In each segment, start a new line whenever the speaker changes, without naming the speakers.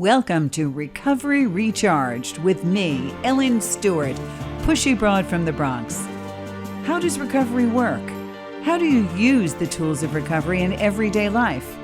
Welcome to Recovery Recharged with me, Ellen Stewart, pushy broad from the Bronx. How does recovery work? How do you use the tools of recovery in everyday life?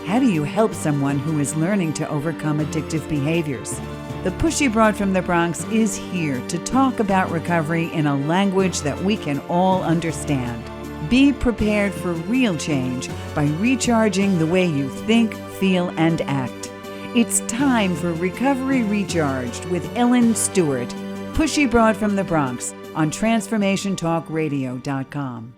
How do you help someone who is learning to overcome addictive behaviors? The pushy broad from the Bronx is here to talk about recovery in a language that we can all understand. Be prepared for real change by recharging the way you think, feel, and act. It's time for Recovery Recharged with Ellen Stewart, pushy broad from the Bronx on TransformationTalkRadio.com.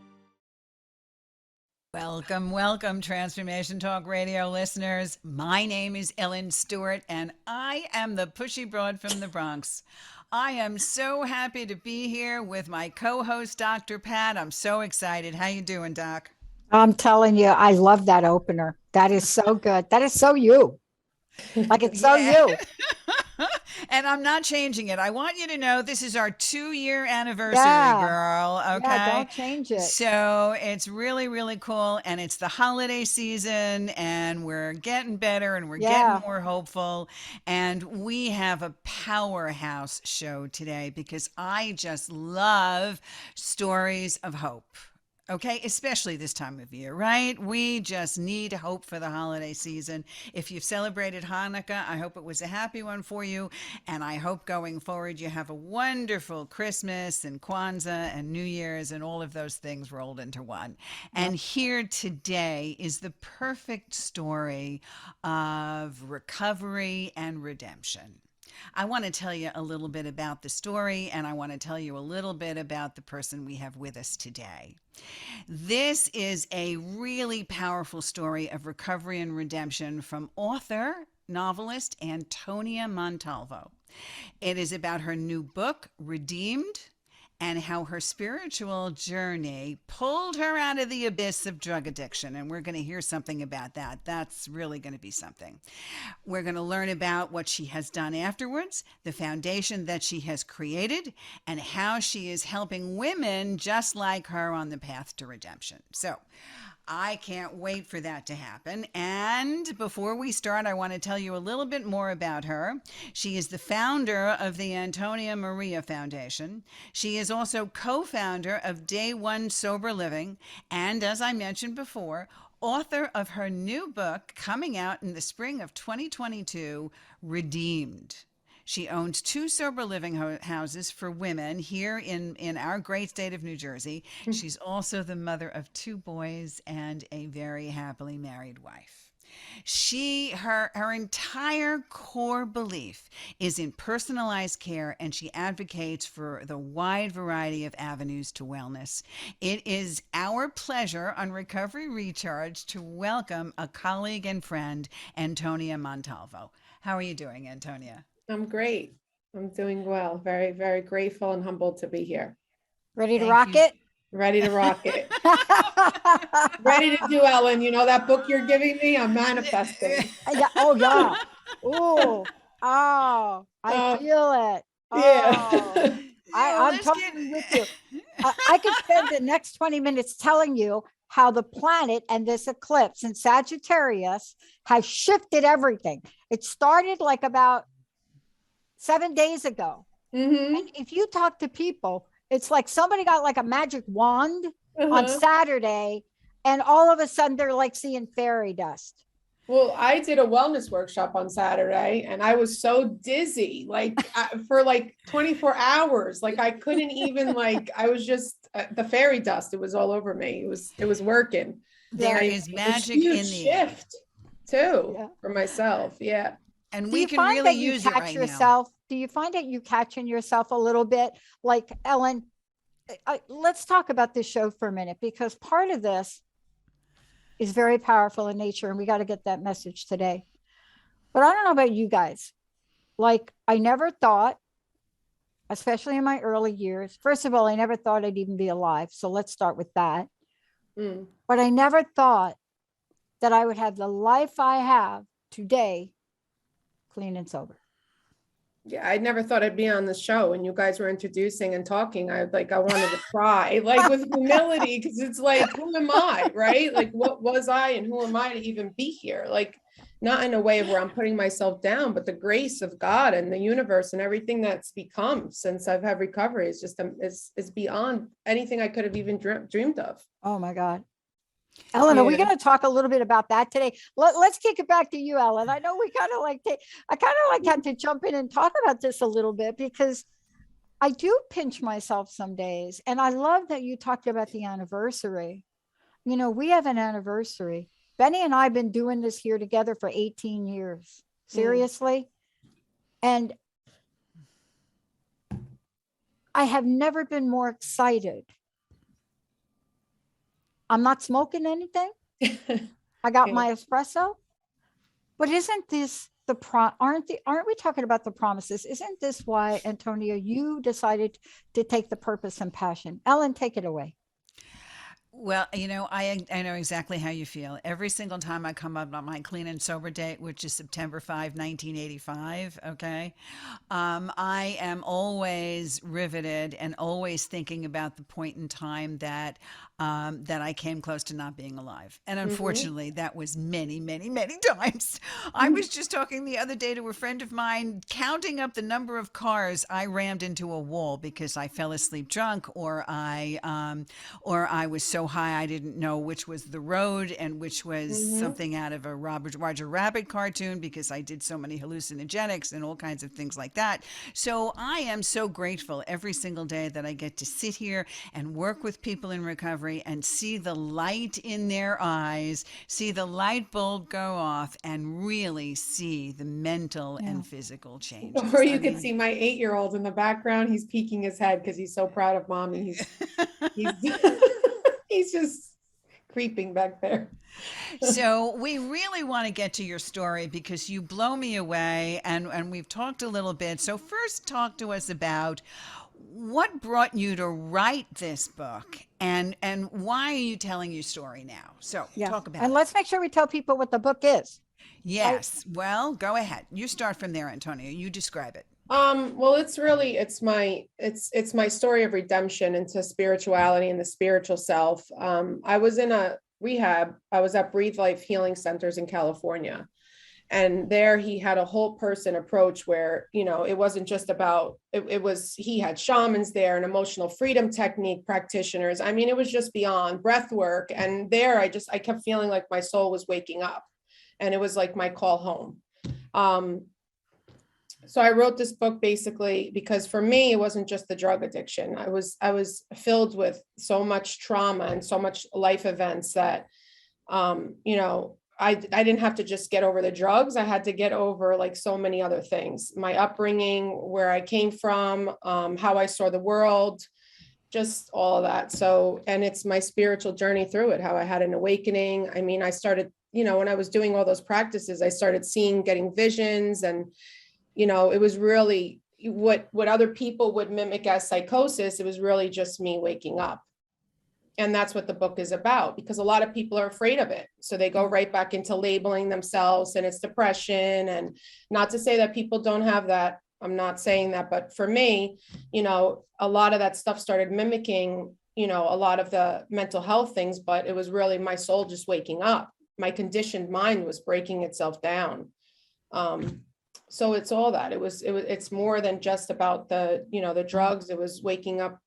Welcome, Transformation Talk Radio listeners. My name is Ellen Stewart, and I am the pushy broad from the Bronx. I am so happy to be here with my co-host, Dr. Pat. I'm so excited. How you doing, Doc?
I'm telling you, I love that opener. That is so good. That is so you. Like it's so you.
And I'm not changing it. I want you to know this is our 2-year anniversary, girl. Okay.
Yeah, don't change it.
So it's really, really cool. And it's the holiday season and we're getting better and we're getting more hopeful. And we have a powerhouse show today because I just love stories of hope. Okay, especially this time of year, right? We just need hope for the holiday season. If you've celebrated Hanukkah, I hope it was a happy one for you. And I hope going forward you have a wonderful Christmas and Kwanzaa and New Year's and all of those things rolled into one. And here today is the perfect story of recovery and redemption. I want to tell you a little bit about the story, and I want to tell you a little bit about the person we have with us today. This is a really powerful story of recovery and redemption from author, novelist Antonia Montalvo. It is about her new book, Redeemed, and how her spiritual journey pulled her out of the abyss of drug addiction. And we're going to hear something about that. That's really going to be something. We're going to learn about what she has done afterwards, the foundation that she has created, and how she is helping women just like her on the path to redemption. So I can't wait for that to happen. And before we start, I want to tell you a little bit more about her. She is the founder of the Antonia Maria Foundation. She is also co-founder of Day One Sober Living. And as I mentioned before, author of her new book coming out in the spring of 2022, Redeemed. She owns 2 sober living houses for women here in our great state of New Jersey. She's also the mother of 2 boys and a very happily married wife. Her entire core belief is in personalized care, and she advocates for the wide variety of avenues to wellness. It is our pleasure on Recovery Recharge to welcome a colleague and friend, Antonia Montalvo. How are you doing, Antonia?
I'm great. I'm doing well. Very, very grateful and humbled to be here.
Ready to rock it?
Ready to rock it. Ready to do, Ellen. You know that book you're giving me? I'm manifesting.
Yeah. Oh, yeah. Oh, I feel it.
Yeah.
I'm totally with you. I could spend the next 20 minutes telling you how the planet and this eclipse in Sagittarius has shifted everything. It started like about 7 days ago.
Mm-hmm.
And if you talk to people, it's like somebody got like a magic wand on Saturday, and all of a sudden they're like seeing fairy dust.
Well, I did a wellness workshop on Saturday and I was so dizzy, for 24 hours. Like I couldn't even I was just the fairy dust. It was all over me. It was working.
There is magic in the
shift too for myself. Yeah.
And we can really use it right now.
Do you find that you catching yourself a little bit? Like, Ellen, let's talk about this show for a minute, because part of this is very powerful in nature, and we got to get that message today. But I don't know about you guys. Like, I never thought, especially in my early years, first of all, I never thought I'd even be alive. So let's start with that. But I never thought that I would have the life I have today, clean and sober.
Yeah, I never thought I'd be on the show, and you guys were introducing and talking. I wanted to cry, with humility, because it's who am I, right? What was I, and who am I to even be here? not in a way where I'm putting myself down, but the grace of God and the universe and everything that's become since I've had recovery is just is beyond anything I could have even dreamed of.
Oh my God. Ellen, are we going to talk a little bit about that today? Let's kick it back to you, Ellen. I know we kind of like I kind of like had to jump in and talk about this a little bit because I do pinch myself some days. And I love that you talked about the anniversary. You know, we have an anniversary. Benny and I have been doing this here together for 18 years. Seriously. And I have never been more excited. I'm not smoking anything. I got my espresso. But isn't this aren't we talking about the promises? Isn't this why, Antonia, you decided to take the purpose and passion? Ellen, take it away.
Well, you know, I know exactly how you feel. Every single time I come up on my clean and sober date, which is September 5, 1985, okay, I am always riveted and always thinking about the point in time that that I came close to not being alive. And unfortunately, that was many, many, many times. I was just talking the other day to a friend of mine, counting up the number of cars I rammed into a wall because I fell asleep drunk, or I was so high I didn't know which was the road and which was something out of a Roger Rabbit cartoon because I did so many hallucinogenics and all kinds of things like that. So I am so grateful every single day that I get to sit here and work with people in recovery and see the light in their eyes, see the light bulb go off, and really see the mental and physical changes.
Or you could see my 8-year-old in the background. He's peeking his head because he's so proud of mommy. He's he's just creeping back there.
So we really want to get to your story because you blow me away, and we've talked a little bit. So first, talk to us about what brought you to write this book, and why are you telling your story now? So talk about
and
it.
Let's make sure we tell people what the book is.
Yes. Right? Well, go ahead. You start from there, Antonia. You describe it.
Well, it's my story of redemption into spirituality and the spiritual self. I was in a rehab. I was at Breathe Life Healing Centers in California. And there he had a whole person approach where, you know, it wasn't just about, he had shamans there and emotional freedom technique practitioners. I mean, it was just beyond breath work. And there I kept feeling like my soul was waking up, and it was like my call home. So I wrote this book basically because for me, it wasn't just the drug addiction. I was filled with so much trauma and so much life events that, you know, I didn't have to just get over the drugs. I had to get over like so many other things, my upbringing, where I came from, how I saw the world, just all of that. So, and it's my spiritual journey through it, how I had an awakening. I mean, I started, you know, when I was doing all those practices, I started getting visions, and you know, it was really what other people would mimic as psychosis. It was really just me waking up. And that's what the book is about, because a lot of people are afraid of it. So they go right back into labeling themselves, and it's depression. And not to say that people don't have that. I'm not saying that. But for me, you know, a lot of that stuff started mimicking, you know, a lot of the mental health things, but it was really my soul just waking up. My conditioned mind was breaking itself down. So it's all that. It's more than just about the, you know, the drugs. It was waking up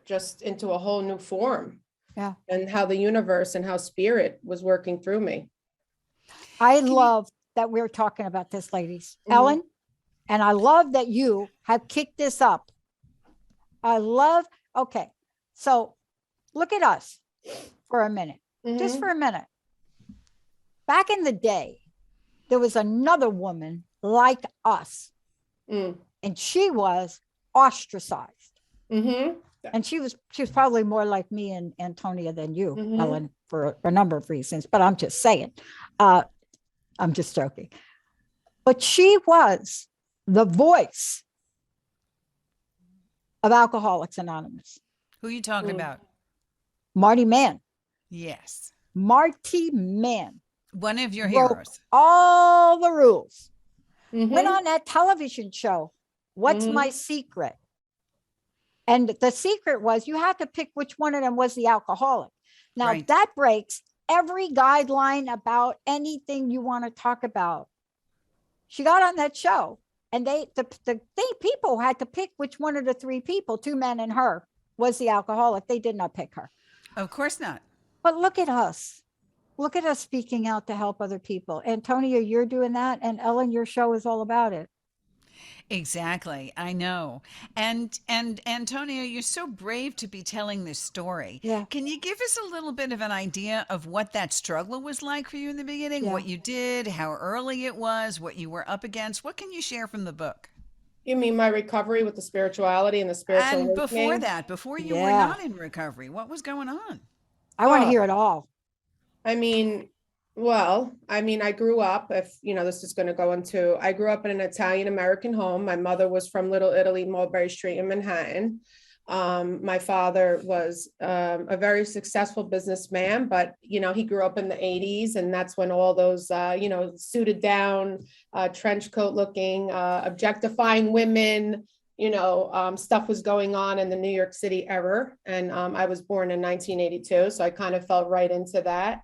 just into a whole new form. Yeah. And how the universe and how spirit was working through me.
I love that we're talking about this, ladies. Ellen, and I love that you have kicked this up. Okay. So look at us for a minute, just for a minute. Back in the day, there was another woman like us, and she was ostracized. And she was probably more like me and Antonia than you, Ellen, for a number of reasons, but I'm just saying, I'm just joking. But she was the voice of Alcoholics Anonymous.
Who are you talking about?
Marty Mann.
Yes.
Marty Mann.
One of your heroes.
All the rules. Went on that television show, What's My Secret? And the secret was you had to pick which one of them was the alcoholic. Now that breaks every guideline about anything you want to talk about. She got on that show, and the people had to pick which one of the three people, two men and her, was the alcoholic. They did not pick her.
Of course not.
But look at us. Look at us speaking out to help other people. Antonia, you're doing that. And Ellen, your show is all about it.
Exactly. I know. And Antonia, you're so brave to be telling this story.
Yeah.
Can you give us a little bit of an idea of what that struggle was like for you in the beginning?
Yeah.
What you did, how early it was, what you were up against? What can you share from the book?
You mean my recovery with the spirituality and the spiritual
And before
awakening?
that, before you were
Yeah.
not in recovery, what was going on?
I want to
Oh.
hear it all.
I mean, I grew up, if you know, this is going to go into, I grew up in an Italian American home. My mother was from Little Italy, Mulberry Street in Manhattan. My father was a very successful businessman, but you know, he grew up in the 80s, and that's when all those suited down, trench coat looking, objectifying women, stuff was going on in the New York City era. And I was born in 1982, so I kind of fell right into that.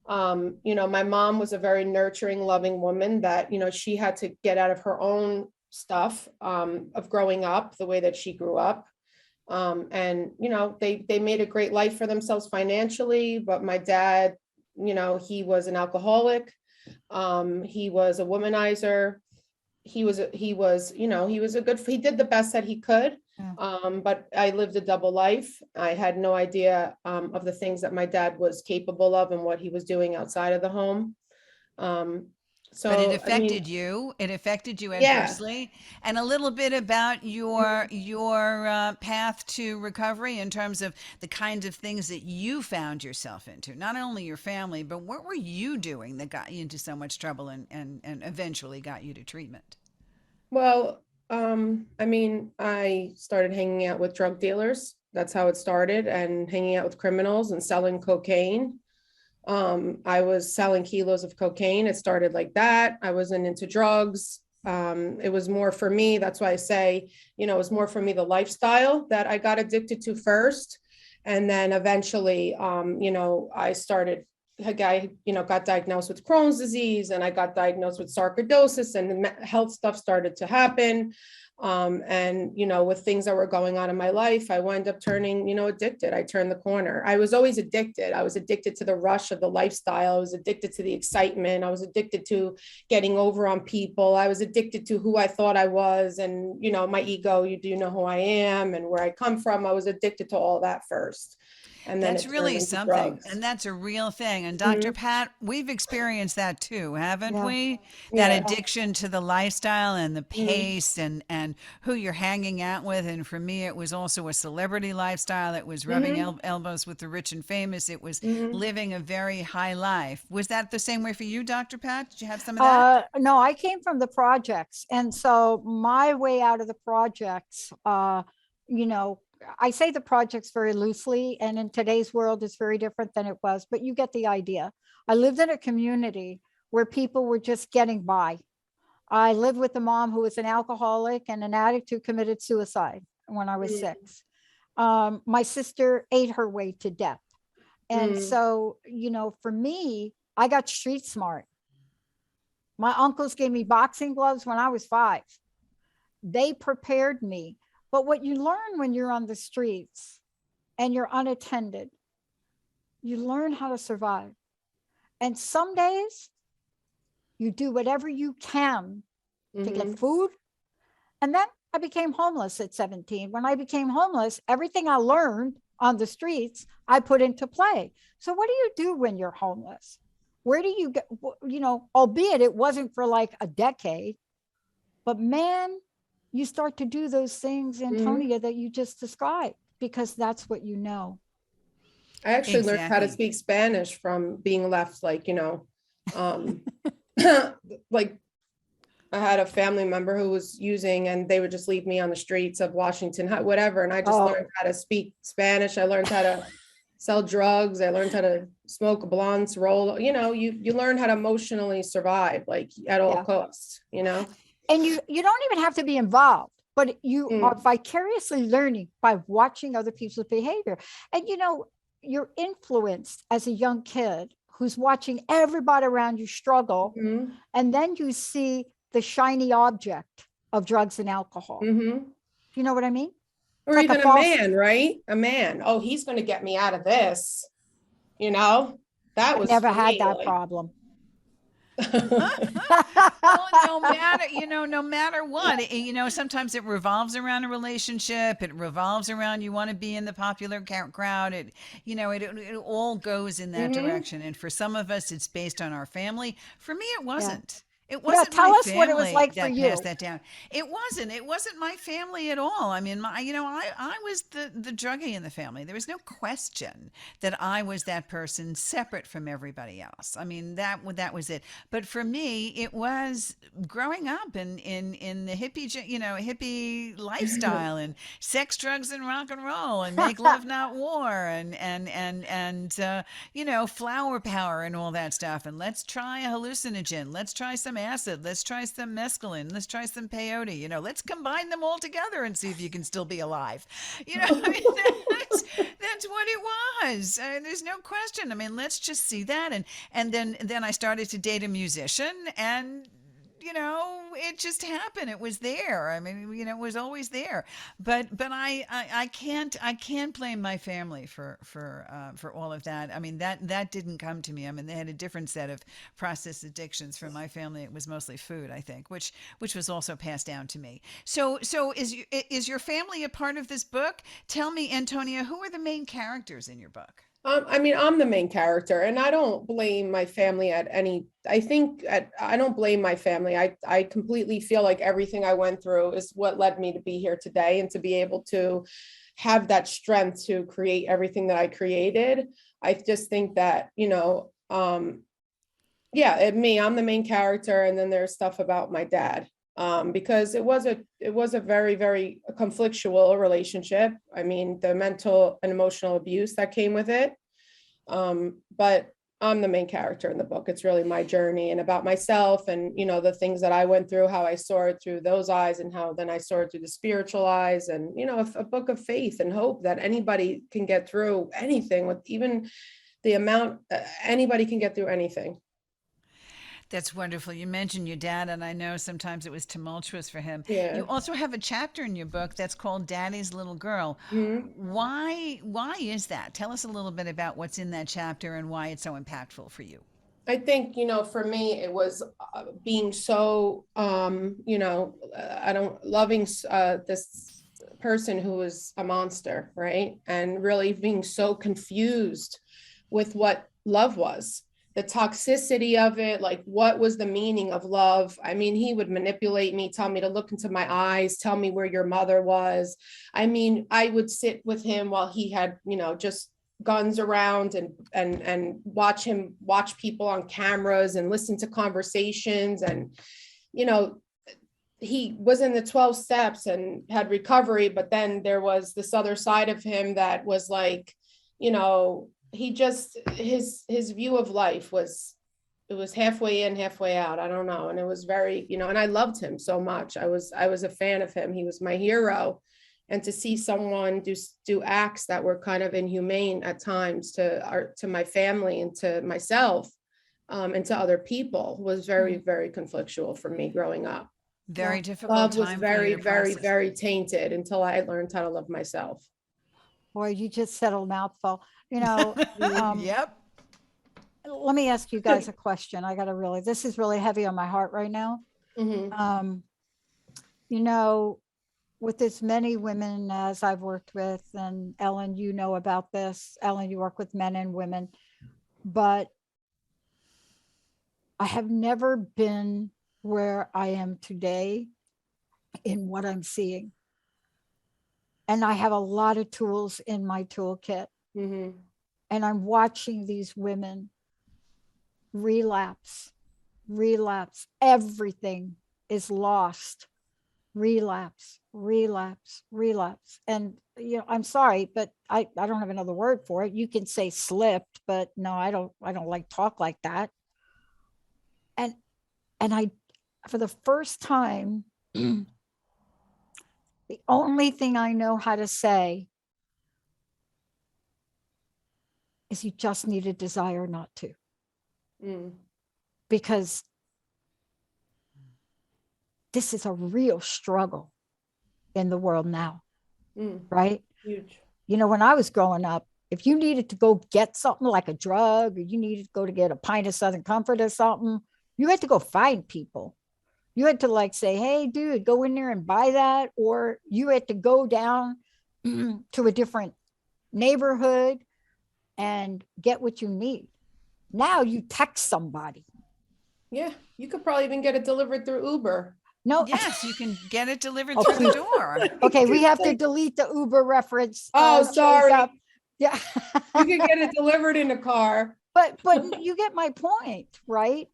My mom was a very nurturing, loving woman that, she had to get out of her own stuff of growing up the way that she grew up. They made a great life for themselves financially, but my dad, he was an alcoholic. He was a womanizer. He did the best that he could. But I lived a double life. I had no idea of the things that my dad was capable of and what he was doing outside of the home.
But it affected you. It affected you adversely. And a little bit about your path to recovery in terms of the kinds of things that you found yourself into. Not only your family, but what were you doing that got you into so much trouble and eventually got you to treatment?
Well, I started hanging out with drug dealers. That's how it started, and hanging out with criminals and selling cocaine. I was selling kilos of cocaine. It started like that. I wasn't into drugs. It was more for me. That's why I say, it was more for me, the lifestyle that I got addicted to first. And then eventually, a guy, got diagnosed with Crohn's disease, and I got diagnosed with sarcoidosis, and the health stuff started to happen. With things that were going on in my life, I wound up turning, addicted. I turned the corner. I was always addicted. I was addicted to the rush of the lifestyle. I was addicted to the excitement. I was addicted to getting over on people. I was addicted to who I thought I was, and, my ego, you do know who I am and where I come from. I was addicted to all that first. And then
that's really something. Drugs. And that's a real thing. And Dr. Pat, we've experienced that too, haven't we? That addiction to the lifestyle and the pace and who you're hanging out with. And for me, it was also a celebrity lifestyle. It was rubbing elbows with the rich and famous. It was living a very high life. Was that the same way for you, Dr. Pat? Did you have some of that?
No, I came from the projects. And so my way out of the projects, I say the projects very loosely, and in today's world it's very different than it was, but you get the idea. I lived in a community where people were just getting by. I lived with a mom who was an alcoholic and an addict who committed suicide when I was 6. My sister ate her way to death. And so, for me, I got street smart. My uncles gave me boxing gloves when I was 5. They prepared me. But what you learn when you're on the streets and you're unattended, you learn how to survive. And some days you do whatever you can to get food. And then I became homeless at 17. When I became homeless, everything I learned on the streets, I put into play. So what do you do when you're homeless? Where do you get, albeit it wasn't for like a decade, but man, you start to do those things, Antonia, that you just described, because that's what you know.
I actually learned how to speak Spanish from being left, like I had a family member who was using, and they would just leave me on the streets of Washington, whatever. And I just learned how to speak Spanish. I learned how to sell drugs. I learned how to smoke blunts, roll, you learn how to emotionally survive, like at all costs,
And you don't even have to be involved, but you are vicariously learning by watching other people's behavior. And, you're influenced as a young kid who's watching everybody around you struggle.
Mm-hmm.
And then you see the shiny object of drugs and alcohol.
Mm-hmm.
You know what I mean?
Or
like
even
a
a
false-
man, right? A man. Oh, he's going to get me out of this. You know, that was
Never
for
had
me,
that
like-
problem.
Well, no matter, no matter what, sometimes it revolves around a relationship. It revolves around you want to be in the popular crowd. It all goes in that
Mhm.
direction. And for some of us, it's based on our family. For me, it wasn't. It
Yeah,
wasn't
tell
my
us what it was
family
like for
that
you.
passed that down. It wasn't. It wasn't my family at all. I mean, I was the druggie in the family. There was no question that I was that person separate from everybody else. I mean, that was it. But for me, it was growing up in the hippie lifestyle and sex, drugs, and rock and roll and make love, not war, and flower power and all that stuff. And let's try a hallucinogen. Let's try some acid. Let's try some mescaline. Let's try some peyote. Let's combine them all together and see if you can still be alive. I mean, that's what it was. There's no question. I mean, let's just see that. And then I started to date a musician, and it just happened. It was there. I mean, it was always there. But I can't blame my family for all of that. I mean, that didn't come to me. I mean, they had a different set of processed addictions. For my family, it was mostly food, I think, which was also passed down to me. So is your family a part of this book? Tell me, Antonia, who are the main characters in your book?
I mean, I'm the main character, and I don't blame my family I don't blame my family. I completely feel like everything I went through is what led me to be here today and to be able to have that strength to create everything that I created. I just think that, I'm the main character. And then there's stuff about my dad. Because it was a very, very conflictual relationship. I mean, the mental and emotional abuse that came with it. But I'm the main character in the book. It's really my journey and about myself and, the things that I went through, how I saw it through those eyes and how then I saw it through the spiritual eyes and, a book of faith and hope that anybody can get through anything with even the amount, anybody can get through anything.
That's wonderful. You mentioned your dad, and I know sometimes it was tumultuous for him.
Yeah.
You also have a chapter in your book that's called Daddy's Little Girl.
Mm-hmm.
Why is that? Tell us a little bit about what's in that chapter and why it's so impactful for you.
I think, for me, it was being so, loving this person who was a monster, right? And really being so confused with what love was. The toxicity of it, like what was the meaning of love? I mean, he would manipulate me, tell me to look into my eyes, tell me where your mother was. I mean, I would sit with him while he had, just guns around and watch people on cameras and listen to conversations. And, he was in the 12 steps and had recovery, but then there was this other side of him that was like, he just his view of life was halfway in, halfway out. I don't know. And it was very, and I loved him so much. I was a fan of him. He was my hero. And to see someone do acts that were kind of inhumane at times to my family and to myself, and to other people was very, very conflictual for me growing up.
Very difficult.
Love was
time
very,
for you to
very,
process.
very tainted until I learned how to love myself.
Boy, you just said a mouthful.
Yep.
Let me ask you guys a question. This is really heavy on my heart right now.
Mhm.
With as many women as I've worked with, and Ellen, you know about this. Ellen, you work with men and women, but I have never been where I am today in what I'm seeing. And I have a lot of tools in my toolkit.
Mhm.
And I'm watching these women relapse. Everything is lost. Relapse. And, I'm sorry, but I don't have another word for it. You can say slipped, but no, I don't like talk like that. And I, for the first time, the only thing I know how to say is you just need a desire not to.
Mm.
Because this is a real struggle in the world now, right?
Huge.
You know, when I was growing up, if you needed to go get something like a drug, or you needed to go to get a pint of Southern Comfort or something, you had to go find people. You had to like say, hey, dude, go in there and buy that. Or you had to go down to a different neighborhood and get what you need. Now you text somebody.
Yeah, you could probably even get it delivered through Uber.
No.
Yes, you can get it delivered
Oh,
through the door.
Okay, we have to delete the Uber reference.
Oh, sorry.
Jacob. Yeah.
You can get it delivered in a car.
But you get my point, right?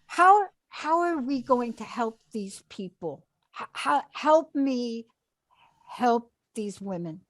How are we going to help these people? How help me help these women?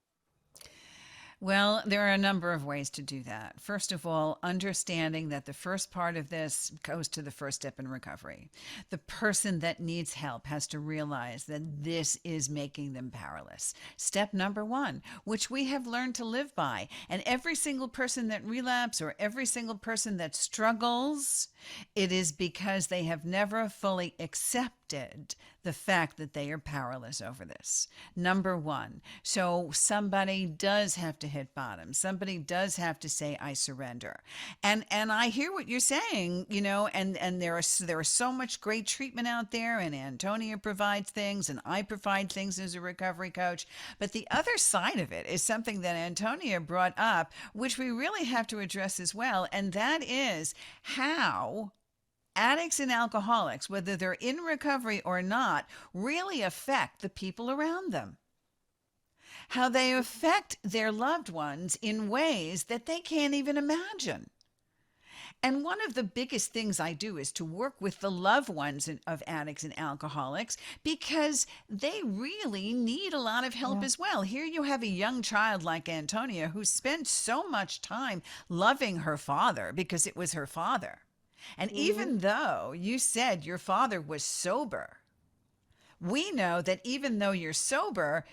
Well, there are a number of ways to do that. First of all, understanding that the first part of this goes to the first step in recovery. The person that needs help has to realize that this is making them powerless. Step number one, which we have learned to live by. And every single person that relapses or every single person that struggles, it is because they have never fully accepted the fact that they are powerless over this. Number one. So somebody does have to hit bottom. Somebody does have to say, I surrender. And I hear what you're saying, you know, and there is so much great treatment out there, and Antonia provides things and I provide things as a recovery coach. But the other side of it is something that Antonia brought up, which we really have to address as well. And that is how addicts and alcoholics, whether they're in recovery or not, really affect the people around them. How they affect their loved ones in ways that they can't even imagine. And one of the biggest things I do is to work with the loved ones of addicts and alcoholics, because they really need a lot of help as well. Here you have a young child like Antonia who spent so much time loving her father because it was her father. And even though you said your father was sober, we know that even though you're sober,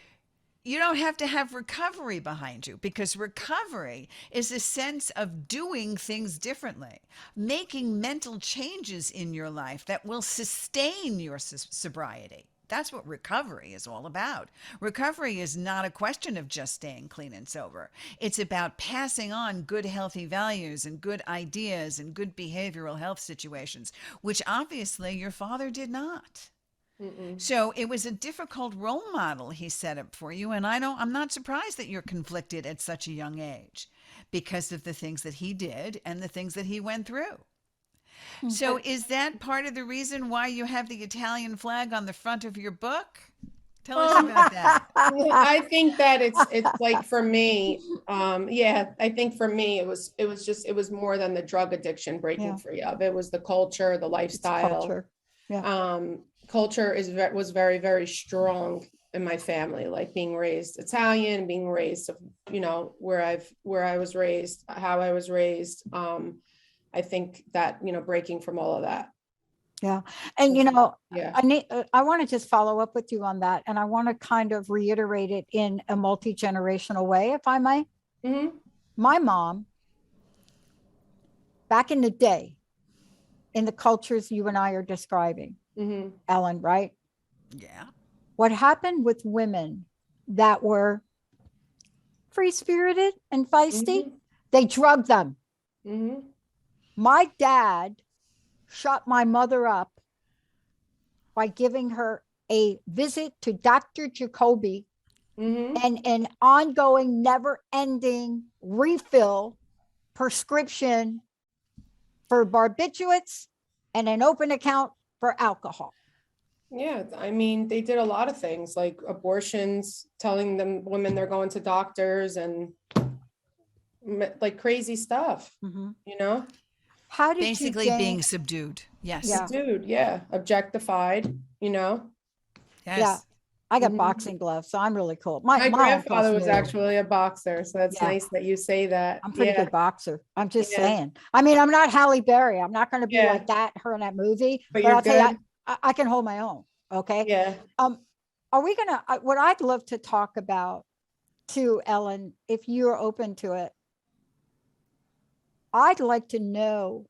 you don't have to have recovery behind you, because recovery is a sense of doing things differently, making mental changes in your life that will sustain your sobriety. That's what recovery is all about. Recovery is not a question of just staying clean and sober. It's about passing on good, healthy values and good ideas and good behavioral health situations, which obviously your father did not. So it was a difficult role model he set up for you. And I'm not surprised that you're conflicted at such a young age because of the things that he did and the things that he went through. So is that part of the reason why you have the Italian flag on the front of your book? Tell us about that.
I think that it's like, for me, I think for me, it was more than the drug addiction breaking free of. It was the culture, the lifestyle.
Culture.
Culture was very, very strong in my family, like being raised Italian, being raised, you know, where I was raised, how I was raised. I think that, you know, breaking from all of that.
Yeah. And, you know, I want to just follow up with you on that. And I want to kind of reiterate it in a multi-generational way, if I may. My mom, back in the day, in the cultures you and I are describing, Ellen, right?
Yeah.
What happened with women that were free-spirited and feisty? They drugged them. My dad shut my mother up by giving her a visit to Dr. Jacoby and an ongoing, never-ending refill prescription for barbiturates and an open account for alcohol.
Yeah, I mean, they did a lot of things like abortions, telling them women they're going to doctors, and like crazy stuff, you know?
How did
basically
you
being subdued? Yes.
Subdued, objectified, you know?
Yes.
Yeah. I got boxing gloves, so I'm really cool.
My grandfather was actually a boxer, so that's nice that you say that.
I'm a pretty good boxer. I'm just saying. I mean, I'm not Halle Berry. I'm not going to be like that, her in that movie. But I'll tell you, I can hold my own. Okay.
Yeah.
Are we gonna? What I'd love to talk about too, Ellen, if you're open to it, I'd like to know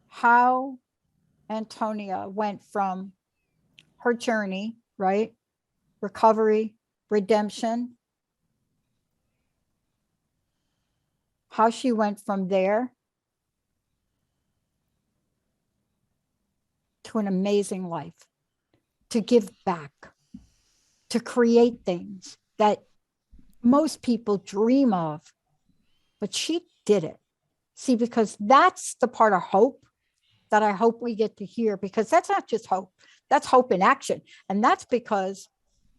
how Antonia went from her journey, right? Recovery, redemption, how she went from there to an amazing life, to give back, to create things that most people dream of, but she did it. See, because that's the part of hope that I hope we get to hear, because that's not just hope, that's hope in action. And that's because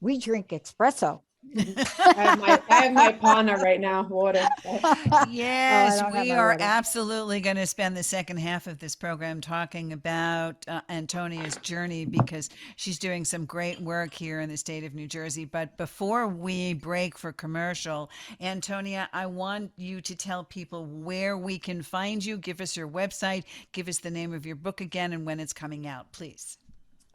we drink espresso.
I have my Pana right now, water.
Yes,
don't have
we
my
are
water.
absolutely going to spend the second half of this program talking about Antonia's journey, because she's doing some great work here in the state of New Jersey. But before we break for commercial, Antonia, I want you to tell people where we can find you. Give us your website, give us the name of your book again, and when it's coming out, please.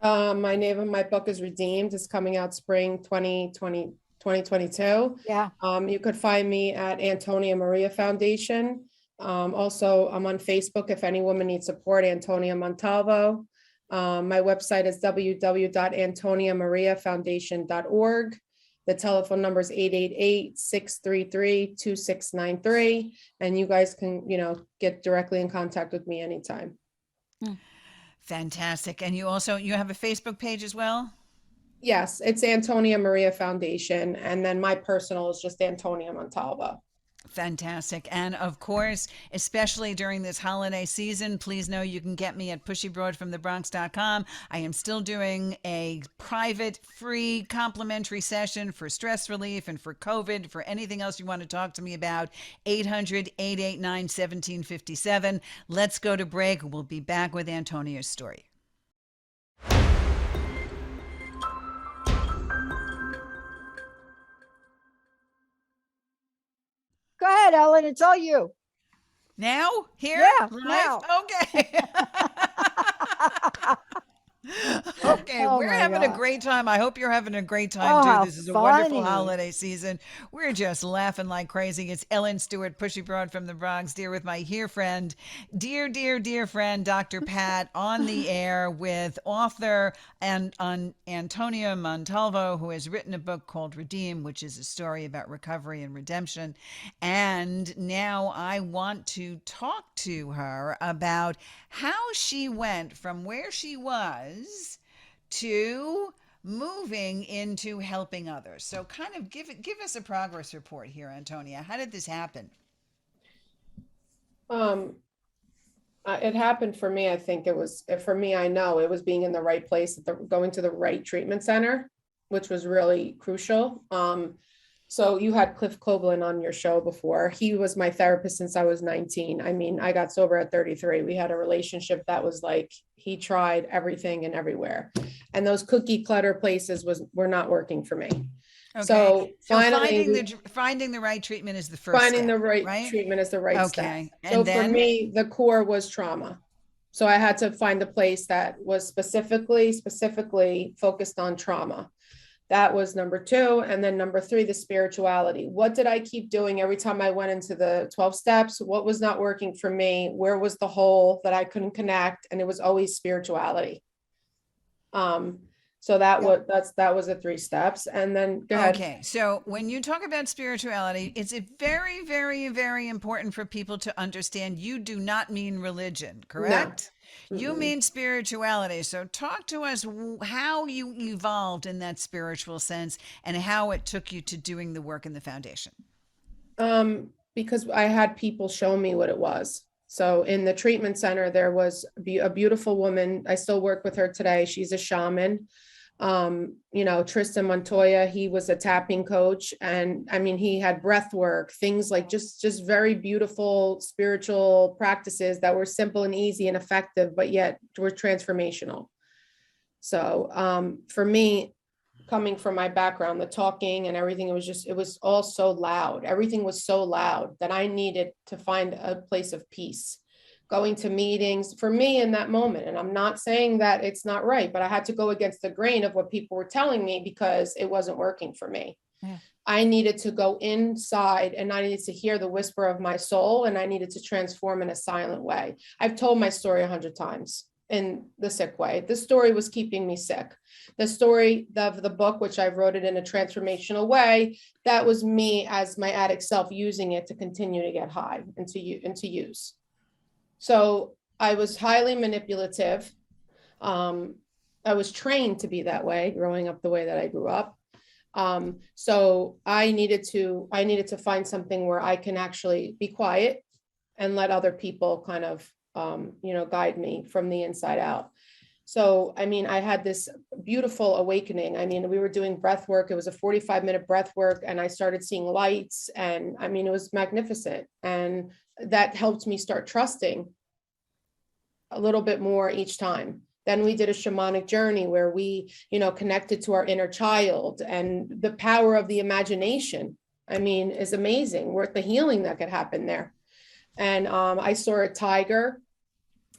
My name of my book is Redeemed. It's coming out spring 2022.
Yeah.
You could find me at Antonia Maria Foundation. Also, I'm on Facebook. If any woman needs support, Antonia Montalvo. My website is www.antoniamariafoundation.org. The telephone number is 888-633-2693. And you guys can, get directly in contact with me anytime.
Fantastic. And you have a Facebook page as well?
Yes, it's Antonia Maria Foundation. And then my personal is just Antonia Montalvo.
Fantastic. And of course, especially during this holiday season, please know you can get me at pushybroadfromthebronx.com. I am still doing a private, free, complimentary session for stress relief and for COVID, for anything else you want to talk to me about. 800-889-1757. Let's go to break. We'll be back with Antonia's story.
Go ahead, Ellen. It's all you.
Now? Here?
Yeah,
Live?
now.
Okay. Okay,
Oh
we're
my
having a
God.
great time. I hope you're having a great
Oh,
time
how
too. This is a wonderful
funny.
holiday season. We're just laughing like crazy. It's Ellen Stewart, Pushy Broad from the Bronx, dear, with my dear friend, dear friend, Dr. Pat, on the air with author Antonia Montalvo, who has written a book called Redeem, which is a story about recovery and redemption. And now I want to talk to her about how she went from where she was to moving into helping others. So kind of give us a progress report here, Antonia. How did this happen?
It happened for me. I think it was for me. I know it was being in the right place, going to the right treatment center, which was really crucial. So you had Cliff Coblin on your show before. He was my therapist since I was 19. I mean, I got sober at 33. We had a relationship that was like, he tried everything and everywhere. And those cookie clutter places were not working for me.
Okay.
So finally,
finding the right treatment is the first
finding
step,
the right
right?
treatment is the right
Okay.
step.
And
So for me, the core was trauma. So I had to find a place that was specifically focused on trauma. That was number 2. And then number 3, the spirituality. What did I keep doing every time I went into the 12 steps? What was not working for me? Where was the hole that I couldn't connect? And it was always spirituality. So that was the 3 steps. And then go ahead.
Okay. So when you talk about spirituality, it's very, very, very important for people to understand you do not mean religion, correct?
No.
You mean spirituality. So talk to us how you evolved in that spiritual sense and how it took you to doing the work in the foundation.
Because I had people show me what it was. So in the treatment center, there was a beautiful woman. I still work with her today. She's a shaman. Tristan Montoya, he was a tapping coach. And I mean, he had breath work, things like just very beautiful spiritual practices that were simple and easy and effective, but yet were transformational. So for me, coming from my background, the talking and everything, it was all so loud. Everything was so loud that I needed to find a place of peace. Going to meetings for me in that moment. And I'm not saying that it's not right, but I had to go against the grain of what people were telling me because it wasn't working for me.
Yeah.
I needed to go inside and I needed to hear the whisper of my soul, and I needed to transform in a silent way. I've told my story 100 times in the sick way. The story was keeping me sick. The story of the book, which I wrote it in a transformational way, that was me as my addict self using it to continue to get high and to use. So I was highly manipulative. I was trained to be that way, growing up the way that I grew up. So I needed to find something where I can actually be quiet and let other people kind of, guide me from the inside out. So, I mean, I had this beautiful awakening. I mean, we were doing breath work. It was a 45-minute breath work, and I started seeing lights, and I mean, it was magnificent. And that helped me start trusting a little bit more each time. Then we did a shamanic journey where we, connected to our inner child, and the power of the imagination, I mean, is amazing. Worth the healing that could happen there. And I saw a tiger.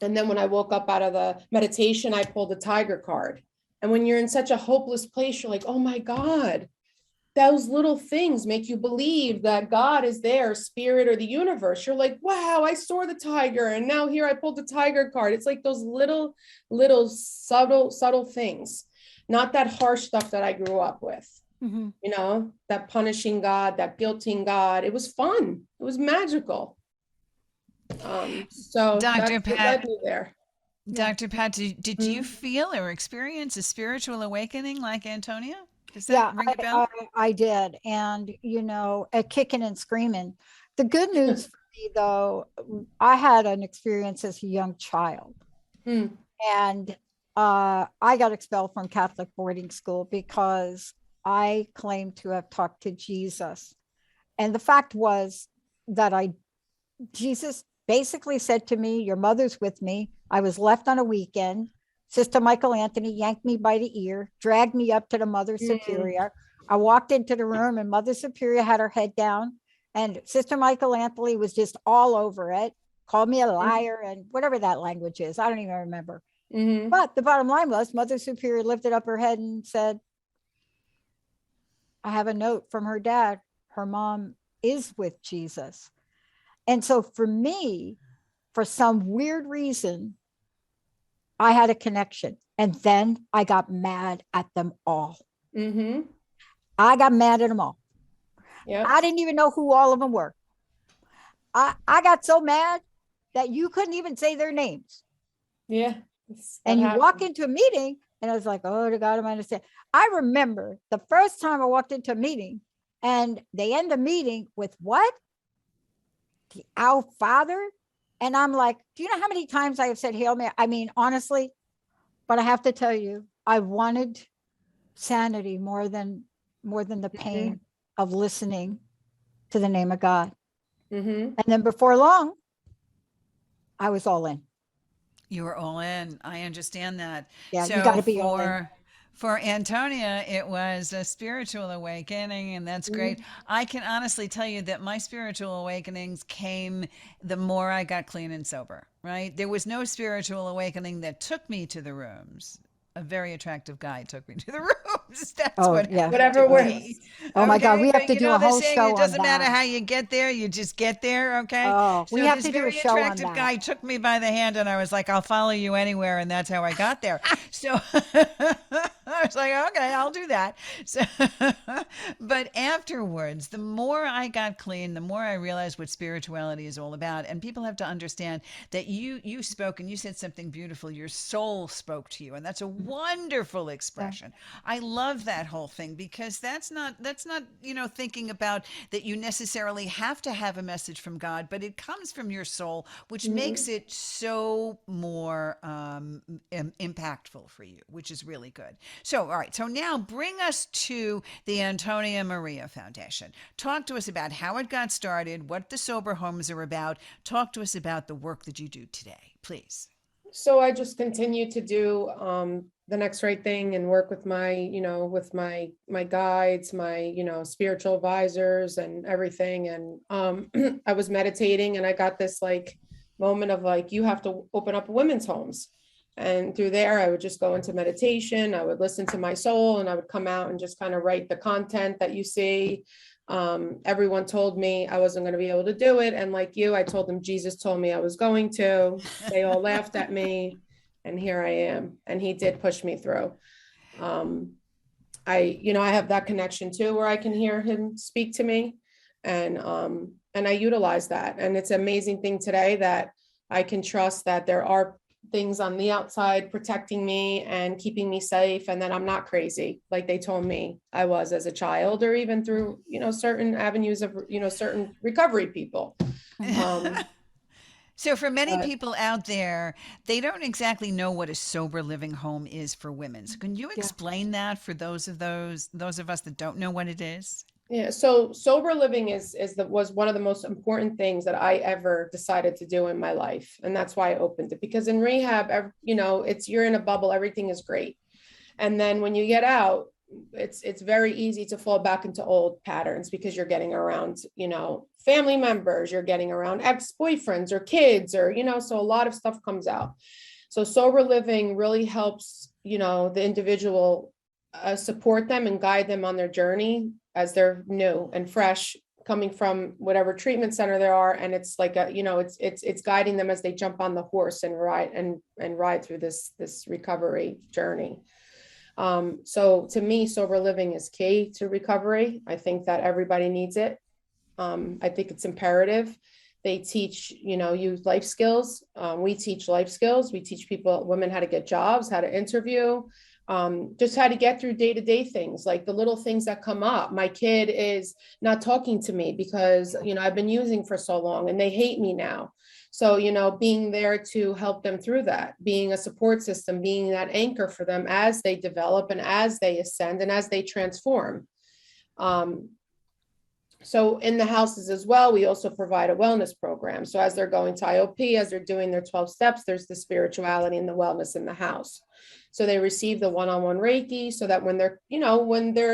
And then when I woke up out of the meditation, I pulled a tiger card. And when you're in such a hopeless place, you're like, oh my God, those little things make you believe that God is there, spirit, or the universe. You're like, wow, I saw the tiger. And now here I pulled the tiger card. It's like those little subtle things, not that harsh stuff that I grew up with, that punishing God, that guilting God. It was fun. It was magical. So
Dr.
that's what
Pat,
led me there.
Dr. Pat, did you feel or experience a spiritual awakening like Antonia? Does that
Yeah,
ring a bell?
I did. And, at kicking and screaming. The good news for me, though, I had an experience as a young child. And I got expelled from Catholic boarding school because I claimed to have talked to Jesus. And the fact was that Jesus basically said to me, your mother's with me. I was left on a weekend. Sister Michael Anthony yanked me by the ear, dragged me up to the Mother Superior. I walked into the room and Mother Superior had her head down, and Sister Michael Anthony was just all over it, called me a liar and whatever that language is. I don't even remember. But the bottom line was Mother Superior lifted up her head and said, I have a note from her dad. Her mom is with Jesus. And so for me, for some weird reason, I had a connection. And then I got mad at them all. I got mad at them all. I didn't even know who all of them were. I got so mad that you couldn't even say their names.
Yeah.
And you walk into a meeting and I was like, oh, to God, I understand. I remember the first time I walked into a meeting and they end the meeting with what? The Our Father. And I'm like, do you know how many times I have said Hail Mary? I mean, honestly, but I have to tell you, I wanted sanity more than the pain of listening to the name of God. And then before long, I was all in.
You were all in. I understand that.
Yeah,
so
you got to be all in.
For Antonia, it was a spiritual awakening, and that's great. I can honestly tell you that my spiritual awakenings came the more I got clean and sober, right? There was no spiritual awakening that took me to the rooms. A very attractive guy took me to the rooms. That's what
whatever works.
Oh my God, we have to do a whole
saying,
show on that.
It doesn't matter how you get there, you just get there, okay?
Oh, we have to do a show on that.
This very attractive guy took me by the hand and I was like, I'll follow you anywhere, and that's how I got there. So I was like, okay, I'll do that. So, but afterwards, the more I got clean, the more I realized what spirituality is all about. And people have to understand that you spoke and you said something beautiful. Your soul spoke to you, and that's a wonderful expression. I love that whole thing, because that's not thinking about that you necessarily have to have a message from God, but it comes from your soul, which makes it so more impactful for you, which is really good. So, all right. So now bring us to the Antonia Maria Foundation. Talk to us about how it got started, what the sober homes are about. Talk to us about the work that you do today, please.
So I just continue to do the next right thing and work with my, my guides, my, spiritual advisors and everything. And I was meditating and I got this moment of you have to open up women's homes. And through there, I would just go into meditation. I would listen to my soul, and I would come out and just kind of write the content that you see. Everyone told me I wasn't going to be able to do it. And like you, I told them Jesus told me I was going to. They all laughed at me, and here I am. And he did push me through. I have that connection too, where I can hear him speak to me, and I utilize that. And it's an amazing thing today that I can trust that there are things on the outside protecting me and keeping me safe, and that I'm not crazy like they told me I was as a child, or even through, certain avenues of, certain recovery people.
So for many people out there, they don't exactly know what a sober living home is for women. So can you explain that for those of us that don't know what it is?
Yeah, so sober living was one of the most important things that I ever decided to do in my life. And that's why I opened it, because in rehab, you're in a bubble, everything is great. And then when you get out, it's very easy to fall back into old patterns, because you're getting around, family members, you're getting around ex-boyfriends or kids, or, so a lot of stuff comes out. So sober living really helps, the individual support them and guide them on their journey as they're new and fresh, coming from whatever treatment center they are. And it's like it's guiding them as they jump on the horse and ride through this recovery journey. So to me, sober living is key to recovery. I think that everybody needs it. I think it's imperative. They teach, youth life skills. We teach life skills. We teach women how to get jobs, how to interview, just how to get through day-to-day things, like the little things that come up. My kid is not talking to me because, I've been using for so long and they hate me now. So, being there to help them through that, being a support system, being that anchor for them as they develop and as they ascend and as they transform. So in the houses as well, we also provide a wellness program. So as they're going to IOP, as they're doing their 12 steps, there's the spirituality and the wellness in the house. So they receive the one-on-one Reiki, so that when they're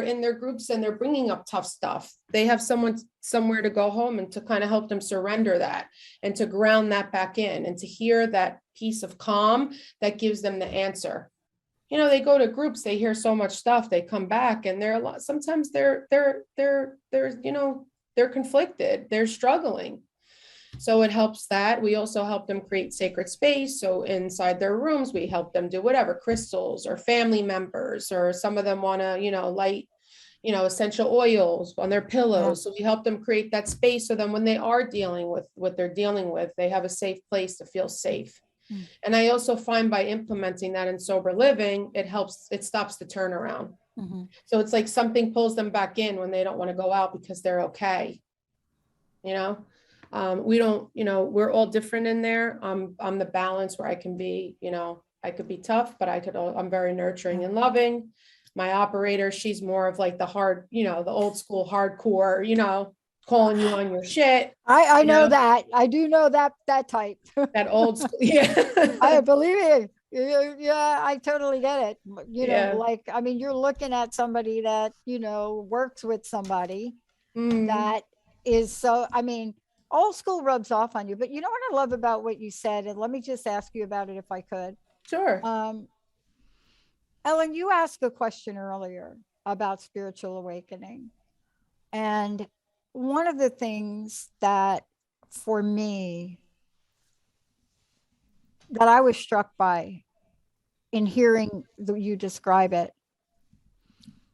in their groups and they're bringing up tough stuff, they have someone somewhere to go home and to kind of help them surrender that and to ground that back in and to hear that piece of calm that gives them the answer. They go to groups, they hear so much stuff, they come back and sometimes they're conflicted, they're struggling. So it helps that. We also help them create sacred space. So inside their rooms, we help them do whatever, crystals or family members, or some of them want to, light, essential oils on their pillows. So we help them create that space. So then when they are dealing with what they're dealing with, they have a safe place to feel safe. And I also find by implementing that in sober living, it stops the turnaround. Mm-hmm. So it's like something pulls them back in when they don't want to go out because they're okay. We don't, we're all different in there. I'm the balance where I can be, I could be tough, but I'm very nurturing and loving. My operator, she's more of like the hard, the old school hardcore, calling you on your shit.
I know that. I do know that type.
That old school. Yeah.
I believe it. Yeah, I totally get it. You're looking at somebody that, works with somebody that is so, old school rubs off on you. But you know what I love about what you said? And let me just ask you about it if I could.
Sure.
Ellen, you asked a question earlier about spiritual awakening. And one of the things that for me that I was struck by in hearing you describe it,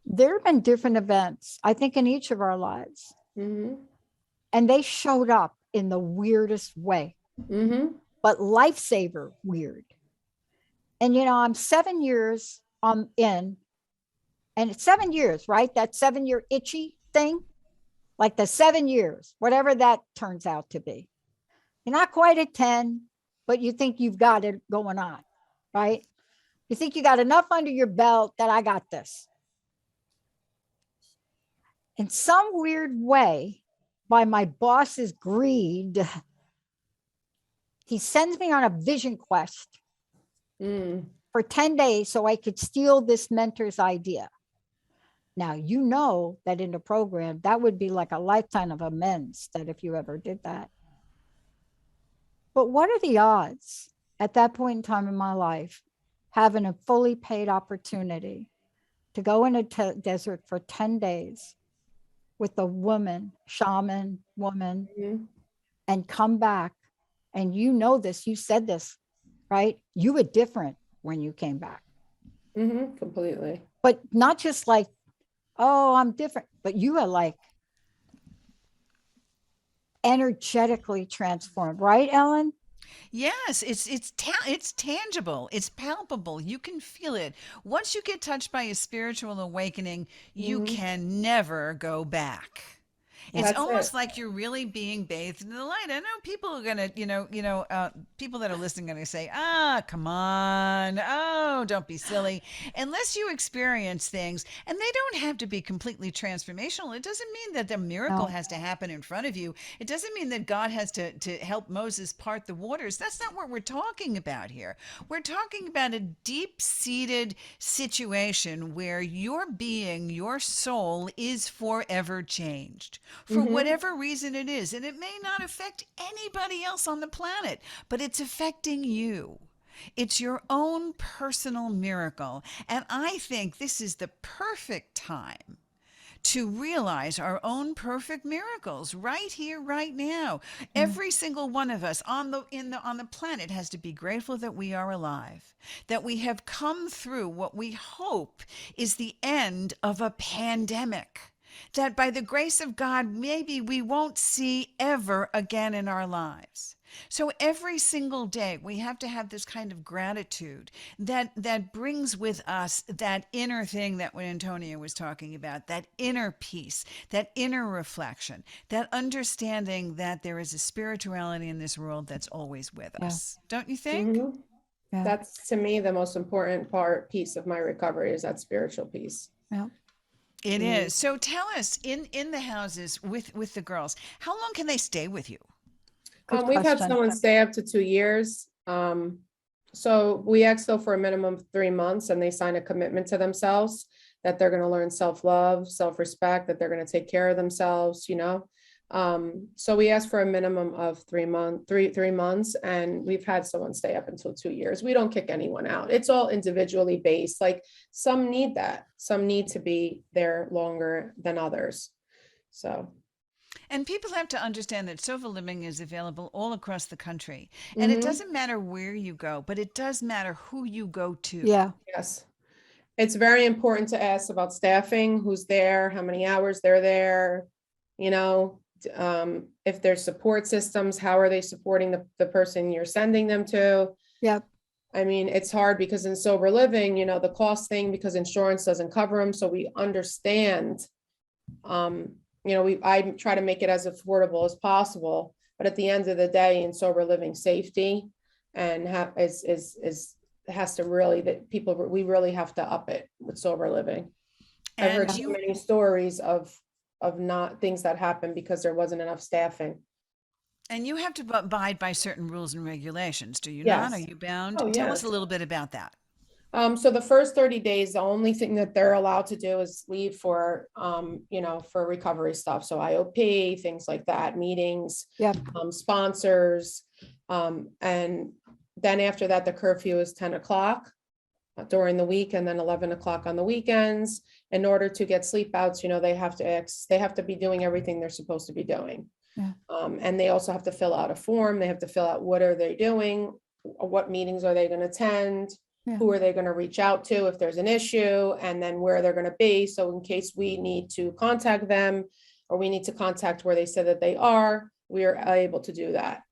there have been different events, I think, in each of our lives. Mm-hmm. And they showed up in the weirdest way, but lifesaver weird. And, I'm 7 years in, and it's 7 years, right? That 7-year itchy thing, like the 7 years, whatever that turns out to be. You're not quite at 10, but you think you've got it going on, right? You think you got enough under your belt that I got this. In some weird way, by my boss's greed, he sends me on a vision quest for 10 days so I could steal this mentor's idea. Now, that in the program, that would be like a lifetime of amends, that if you ever did that. But what are the odds at that point in time in my life having a fully paid opportunity to go in a desert for 10 days with a woman, shaman woman, and come back. And you know this, you said this, right? You were different when you came back.
Completely.
But not just like, oh, I'm different, but you are like energetically transformed, right, Ellen?
Yes, it's tangible. It's palpable. You can feel it. Once you get touched by a spiritual awakening, you can never go back. It's
That's it.
almost like you're really being bathed in the light. I know people are gonna, people that are listening are gonna say, "Ah, come on, oh, don't be silly." Unless you experience things, and they don't have to be completely transformational. It doesn't mean that the miracle
No.
has to happen in front of you. It doesn't mean that God has to help Moses part the waters. That's not what we're talking about here. We're talking about a deep-seated situation where your being, your soul, is forever changed for whatever reason it is. And it may not affect anybody else on the planet, but it's affecting you. It's your own personal miracle. And I think this is the perfect time to realize our own perfect miracles right here, right now. Every single one of us on the planet has to be grateful that we are alive, that we have come through what we hope is the end of a pandemic, that by the grace of God, maybe we won't see ever again in our lives. So every single day we have to have this kind of gratitude that brings with us that inner thing that when Antonia was talking about, that inner peace, that inner reflection, that understanding that there is a spirituality in this world that's always with us. Don't you think?
Yeah.
That's to me the most important piece of my recovery is that spiritual piece.
Yeah.
It is. So tell us in the houses with the girls, how long can they stay with you?
Good
We've had
question.
someone stay up to 2 years. So we ask though for a minimum of 3 months, and they sign a commitment to themselves that they're going to learn self-love, self-respect, that they're going to take care of themselves, So we ask for a minimum of 3 months, and we've had someone stay up until 2 years. We don't kick anyone out. It's all individually based. Like some need that, some need to be there longer than others. So.
And people have to understand that sofa living is available all across the country. And it doesn't matter where you go, but it does matter who you go to.
Yeah.
Yes. It's very important to ask about staffing, who's there, how many hours they're there, if there's support systems, how are they supporting the person you're sending them to?
Yep.
I mean, it's hard because in sober living, the cost thing, because insurance doesn't cover them. So we understand, I try to make it as affordable as possible, but at the end of the day, in sober living, safety and has to really, that people, we really have to up it with sober living. I've heard so many stories of not things that happen because there wasn't enough staffing.
And you have to abide by certain rules and regulations, do you
Yes.
not? Are you bound?
Oh,
Tell
yes.
us a little bit about that.
So the first 30 days, the only thing that they're allowed to do is leave for, for recovery stuff. So IOP, things like that, meetings,
Yep.
Sponsors. And then after that, the curfew is 10 o'clock during the week, and then 11 o'clock on the weekends. In order to get sleep outs, they have to be doing everything they're supposed to be doing.
Yeah.
And they also have to fill out a form. They have to fill out what are they doing, what meetings are they going to attend, who are they going to reach out to if there's an issue, and then where they're going to be. So in case we need to contact them or we need to contact where they said that they are, we are able to do that.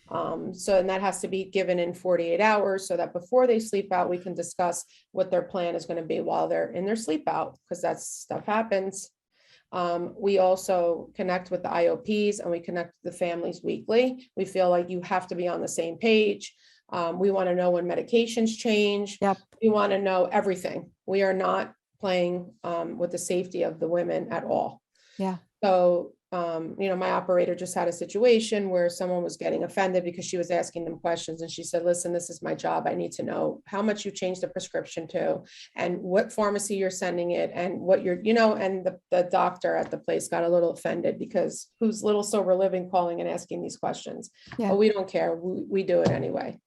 And that has to be given in 48 hours so that before they sleep out, we can discuss what their plan is going to be while they're in their sleep out, because that stuff happens. We also connect with the IOPs and we connect with the families weekly. We feel like you have to be on the same page. We want to know when medications change.
Yep.
We want to know everything. We are not playing with the safety of the women at all.
Yeah.
So, my operator just had a situation where someone was getting offended because she was asking them questions, and she said, listen, this is my job. I need to know how much you changed the prescription to and what pharmacy you're sending it and what you're, and the doctor at the place got a little offended because who's little sober living calling and asking these questions.
Yeah.
But we don't care. We do it anyway.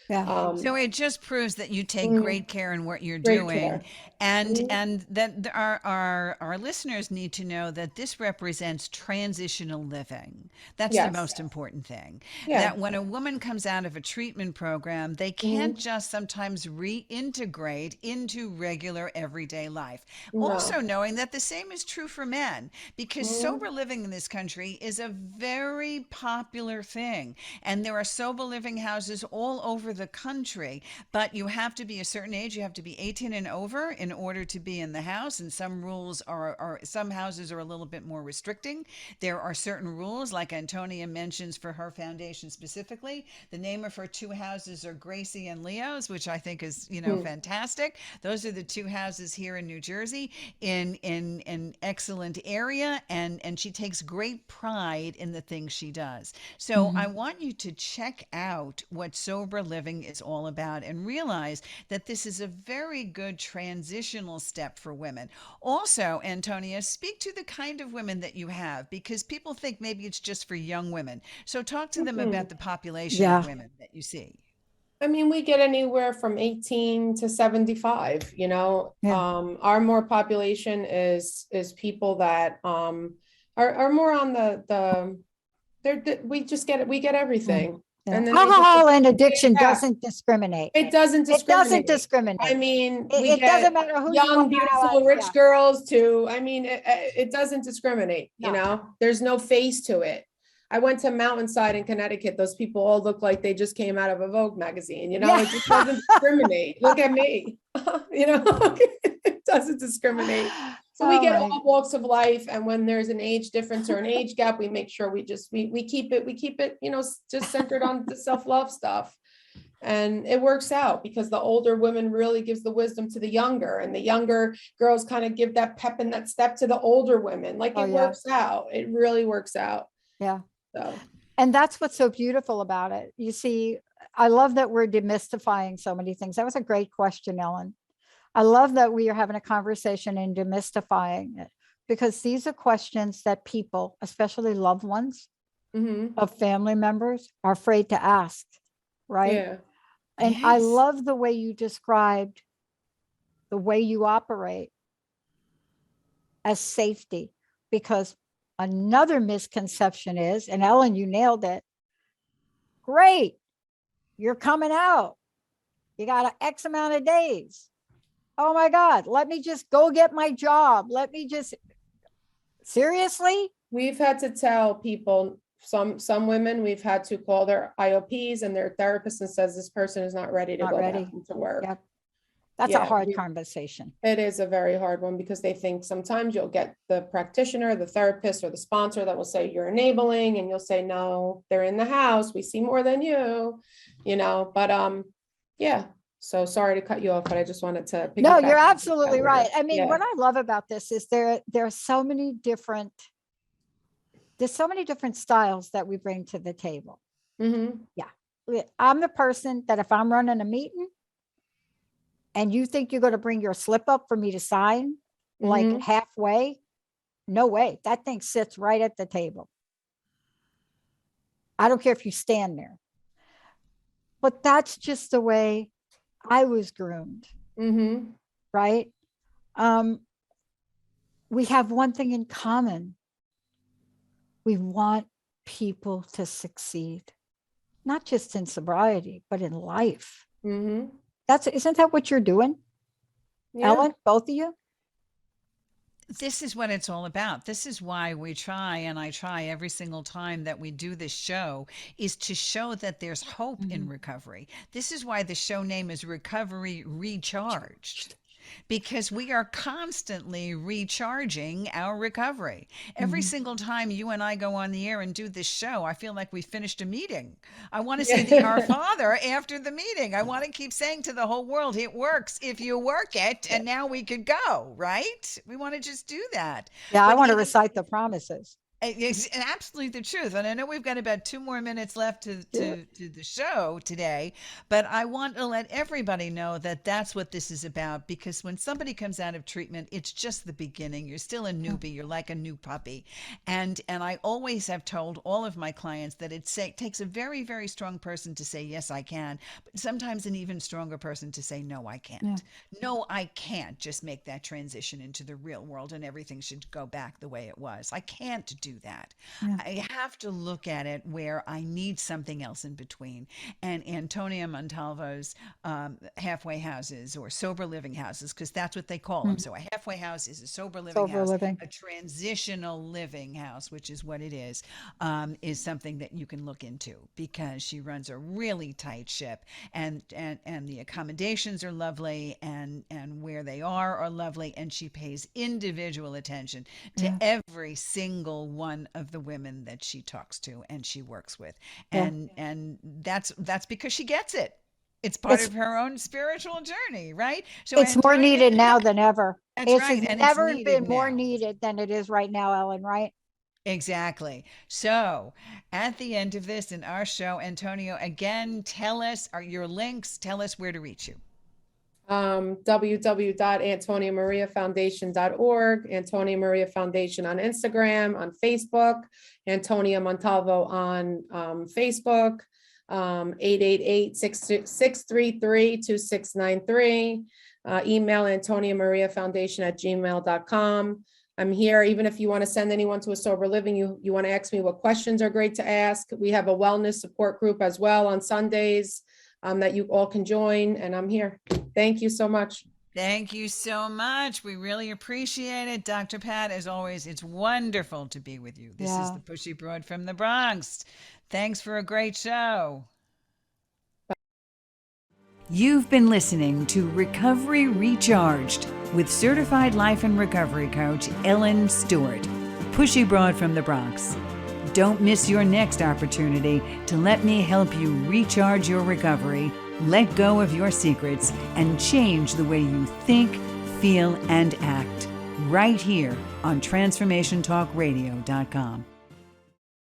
Yeah.
So it just proves that you take
mm,
great care in what you're
great
doing,
care.
and
Mhm.
that our listeners need to know that this represents transitional living. That's the
Yes.
most important thing.
Yeah.
That when a woman comes out of a treatment program, they can't
Hmm.
just sometimes reintegrate into regular everyday life.
No.
Also knowing that the same is true for men, because
Mhm.
sober living in this country is a very popular thing, and there are sober living houses all over the country, but you have to be a certain age. You have to be 18 and over in order to be in the house. And some rules are some houses are a little bit more restricting. There are certain rules, like Antonia mentions for her foundation specifically. The name of her two houses are Gracie and Leo's, which I think is,
Mm.
fantastic. Those are the two houses here in New Jersey in an excellent area, and she takes great pride in the things she does. So I
Mhm.
want you to check out what sober living is all about and realize that this is a very good transitional step for women. Also, Antonia, speak to the kind of women that you have, because people think maybe it's just for young women. So talk to them about
Mm-mm.
the population of
Yeah.
women that you see.
I mean, we get anywhere from 18 to 75, you know.
Yeah.
Our more population is people that are more on we just get it, we get
Mm.
everything.
Yeah.
And then they just
Alcohol and
take
addiction
that.
doesn't discriminate.
It doesn't
It doesn't
discriminate. I
discriminate.
mean, we
It doesn't
get
matter who you are.
young, beautiful,
Yeah.
rich girls to, I mean, it doesn't discriminate, you
No.
know, there's no face to it. I went to Mountainside in Connecticut. Those people all look like they just came out of a Vogue magazine, you know,
Yeah.
it just doesn't discriminate. Look at me, you know, it doesn't discriminate. So we
Oh
get
my.
all walks of life. And when there's an age difference or an age gap, we make sure we keep it, you know, just centered on the self-love stuff. And it works out because the older women really gives the wisdom to the younger, and the younger girls kind of give that pep and that step to the older women. Like
Oh
it
yeah.
works out. It really works out.
Yeah.
So
And that's what's so beautiful about it. You see, I love that we're demystifying so many things. That was a great question, Ellen. I love that we are having a conversation and demystifying it, because these are questions that people, especially loved ones
mhm.
of family members, are afraid to ask, right?
Yeah.
And I
Yes.
love the way you described the way you operate as safety, because another misconception is, and Ellen, you nailed it. Great, you're coming out. You got an X amount of days. Oh my God, let me just go get my job. Let me just, seriously?
We've had to tell people, some women, we've had to call their IOPs and their therapists and says this person is not ready to
Not
go
ready.
back into work.
Yep. That's a
Yeah,
hard conversation.
it is a very hard one because they think sometimes you'll get the practitioner, the therapist, or the sponsor that will say you're enabling, and you'll say, no, they're in the house. We see more than you know, but yeah. So sorry to cut you off, but I just wanted to
No,
piggyback
you're
on
absolutely
that
right.
word.
I mean,
Yeah.
what I love about this is there are so many different, there's so many different styles that we bring to the table.
Mm-hmm.
Yeah. I'm the person that if I'm running a meeting and you think you're going to bring your slip up for me to sign like
Mm-hmm.
halfway, no way. That thing sits right at the table. I don't care if you stand there. But that's just the way I was groomed,
Mm-hmm.
right? Um, we have one thing in common. We want people to succeed, not just in sobriety, but in life.
Mm-hmm.
Isn't that what you're doing,
Yeah.
Ellen? Both of you?
This is what it's all about. This is why we try, and I try every single time that we do this show, is to show that there's hope in
Mhm.
recovery. This is why the show name is Recovery Recharged, because we are constantly recharging our recovery. Every
Mhm.
single time you and I go on the air and do this show, I feel like we finished a meeting. I want to say the Our
Yeah.
Father after the meeting. I want to keep saying to the whole world, it works if you work it, and now we could go, right? We want to just do that.
Yeah, I
But
want to recite the promises.
It's absolutely the truth. And I know we've got about 2 more minutes left
Yeah.
to the show today, but I want to let everybody know that that's what this is about, because when somebody comes out of treatment, it's just the beginning. You're still a newbie. You're like a new puppy. And I always have told all of my clients that takes a very, very strong person to say, yes, I can, but sometimes an even stronger person to say, no, I
Yeah.
can't. No, I can't just make that transition into the real world and everything should go back the way it was. I can't do that.
Yeah.
I have to look at it where I need something else in between. And Antonia Montalvo's halfway houses or sober living houses, because that's what they call them.
Mm.
So a halfway house is a sober living
Sober
house.
living.
A transitional living house, which is what it is something that you can look into, because she runs a really tight ship, and the accommodations are lovely, and where they are lovely, and she pays individual attention to
Yeah.
every single one of the women that she talks to and she works with,
Yeah.
and that's because she gets it. It's part
It's
of her own spiritual journey, right? So
it's more
Antonia,
needed now than ever.
that's
It's
right, and it's
never
needed
been more
now.
needed than it is right now, Ellen, right?
Exactly. So at the end of this in our show, Antonio, again, tell us your links, tell us where to reach you.
www.antoniamariafoundation.org, Antonia Maria Foundation on Instagram, on Facebook, Antonia Montalvo on Facebook, 888-633-2693, email antoniamariafoundation@gmail.com. I'm here, even if you want to send anyone to a sober living, you want to ask me what questions are great to ask. We have a wellness support group as well on Sundays that you all can join, and I'm here. Thank you so much.
Thank you so much. We really appreciate it. Dr. Pat, as always, it's wonderful to be with you. This is
Yeah.
the Pushy Broad from the Bronx. Thanks for a great show. You've been listening to Recovery Recharged with certified life and recovery coach Ellen Stewart, Pushy Broad from the Bronx. Don't miss your next opportunity to let me help you recharge your recovery, let go of your secrets, and change the way you think, feel, and act right here on TransformationTalkRadio.com.